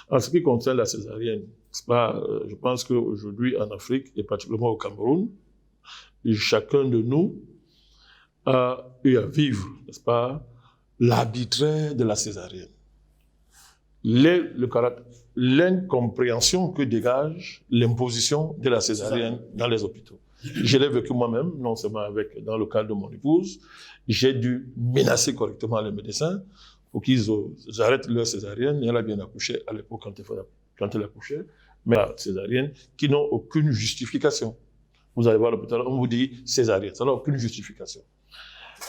En ce qui concerne la césarienne, je pense qu'aujourd'hui en Afrique, et particulièrement au Cameroun, chacun de nous a eu à vivre, n'est-ce pas, l'arbitraire de la césarienne. L'incompréhension que dégage l'imposition de la césarienne dans les hôpitaux. Je l'ai vécu moi-même, non seulement dans le cadre de mon épouse, j'ai dû menacer correctement les médecins pour qu'ils arrêtent leur césarienne. Et elle a bien accouché à l'époque quand elle accouchait, mais la césarienne qui n'ont aucune justification. Vous allez voir à l'hôpital, on vous dit césarienne, ça n'a aucune justification.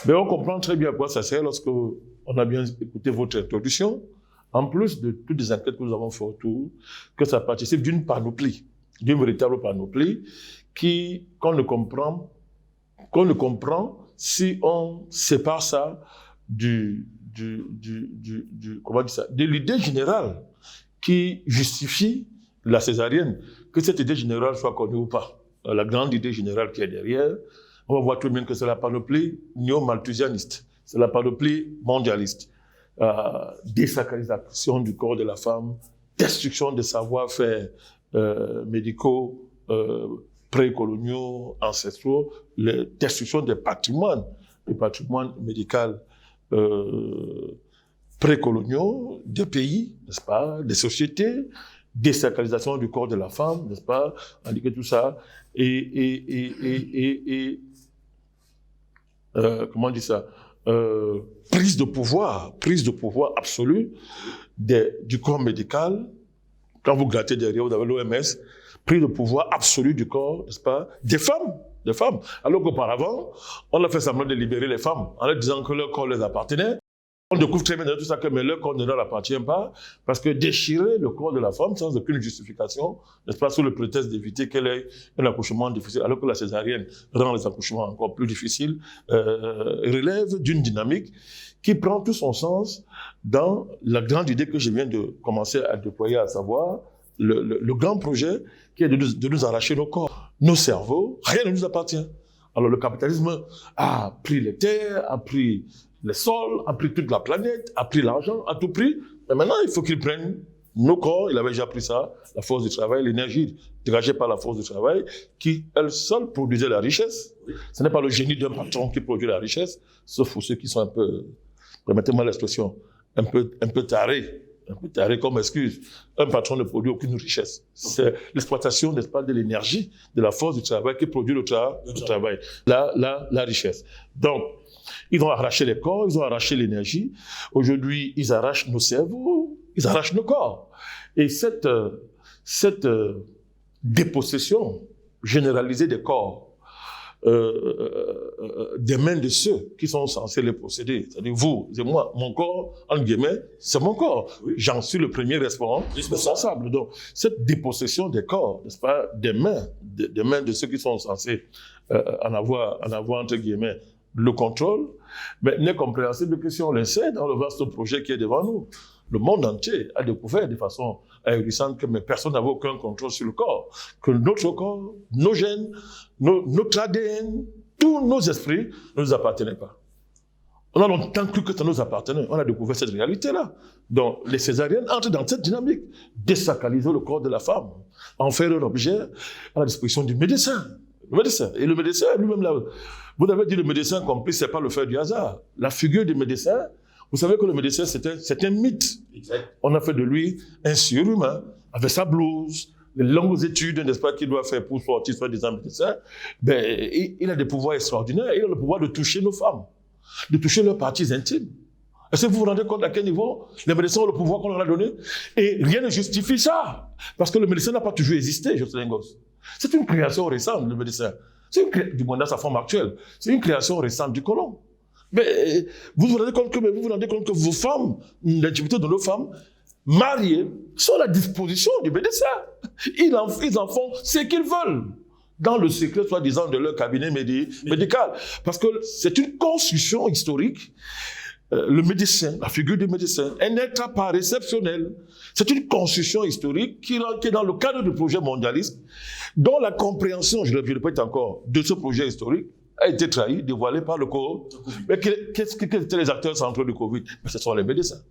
Mais on comprend très bien à quoi ça sert lorsque on a bien écouté votre introduction, en plus de toutes les enquêtes que nous avons fait autour, que ça participe d'une panoplie, d'une véritable panoplie, qu'on ne comprend si on sépare ça de l'idée générale qui justifie la césarienne, que cette idée générale soit connue ou pas. La grande idée générale qui est derrière, on va voir tout de même que c'est la panoplie néo-malthusianiste, c'est la panoplie mondialiste. Désacralisation du corps de la femme, destruction des savoir-faire médicaux, précoloniaux, ancestraux, la destruction des patrimoines médical précoloniaux, des pays, n'est-ce pas, des sociétés, désacralisation du corps de la femme, n'est-ce pas, indiquer tout ça, comment on dit ça, prise de pouvoir absolue du corps médical. Quand vous grattez derrière, vous avez l'OMS, prise de pouvoir absolue du corps, n'est-ce pas, des femmes. Alors qu'auparavant, on a fait semblant de libérer les femmes en leur disant que leur corps les appartenait. On découvre très bien dans tout ça que leur corps ne leur appartient pas, parce que déchirer le corps de la femme sans aucune justification, n'est-ce pas, sous le prétexte d'éviter qu'elle ait un accouchement difficile, alors que la césarienne rend les accouchements encore plus difficiles, relève d'une dynamique qui prend tout son sens dans la grande idée que je viens de commencer à déployer, à savoir le grand projet qui est de nous arracher nos corps, nos cerveaux, rien ne nous appartient. Alors le capitalisme a pris les terres, a pris les sols, a pris toute la planète, a pris l'argent, à tout prix. Mais maintenant, il faut qu'il prenne nos corps. Il avait déjà pris ça, la force du travail, l'énergie dégagée par la force du travail, qui, elle seule, produisait la richesse. Ce n'est pas le génie d'un patron qui produit la richesse, sauf pour ceux qui sont un peu, permettez-moi l'expression, un peu tarés comme excuse. Un patron ne produit aucune richesse. C'est l'exploitation, n'est-ce pas, de l'énergie, de la force du travail qui produit le travail, la richesse. Donc, ils ont arraché les corps, ils ont arraché l'énergie. Aujourd'hui, ils arrachent nos cerveaux, ils arrachent nos corps. Et cette dépossession généralisée des corps, des mains de ceux qui sont censés les posséder, c'est-à-dire vous et moi, mon corps, entre guillemets, c'est mon corps. Oui. J'en suis le premier responsable. Donc, cette dépossession des corps, n'est-ce pas, des mains de ceux qui sont censés en avoir, entre guillemets, le contrôle, mais n'est compréhensible que si on l'essaie dans le vaste projet qui est devant nous. Le monde entier a découvert de façon ahurissante que personne n'avait aucun contrôle sur le corps, que notre corps, nos gènes, notre ADN, tous nos esprits ne nous appartenaient pas. On a longtemps cru que ça nous appartenait. On a découvert cette réalité-là. Donc, les césariennes entrent dans cette dynamique, désacraliser le corps de la femme, en faire un objet à la disposition du médecin. Et le médecin lui-même, là, vous avez dit le médecin complice, c'est pas le fait du hasard. La figure du médecin, vous savez que le médecin, c'est un mythe. Exact. On a fait de lui un surhumain, avec sa blouse, les longues études, n'est-ce pas, qu'il doit faire pour sortir, soit disant médecin. Ben, il a des pouvoirs extraordinaires. Il a le pouvoir de toucher nos femmes, de toucher leurs parties intimes. Est-ce que vous vous rendez compte à quel niveau les médecins ont le pouvoir qu'on leur a donné? Et rien ne justifie ça. Parce que le médecin n'a pas toujours existé, Jocelyn Gosse. C'est une création récente, le médecin. Du moins dans sa forme actuelle. C'est une création récente du colon. Mais vous vous rendez compte que vos femmes, l'intimité de nos femmes, mariées, sont à la disposition du médecin. Ils en font ce qu'ils veulent. Dans le secret, soi-disant, de leur cabinet médical. Parce que c'est une construction historique. Le médecin, la figure du médecin, un être à part exceptionnel. C'est une construction historique qui est dans le cadre du projet mondialiste, dont la compréhension, je le répète encore, de ce projet historique a été trahie, dévoilée par le Covid. Mais quels étaient les acteurs centraux du Covid? Mais ce sont les médecins.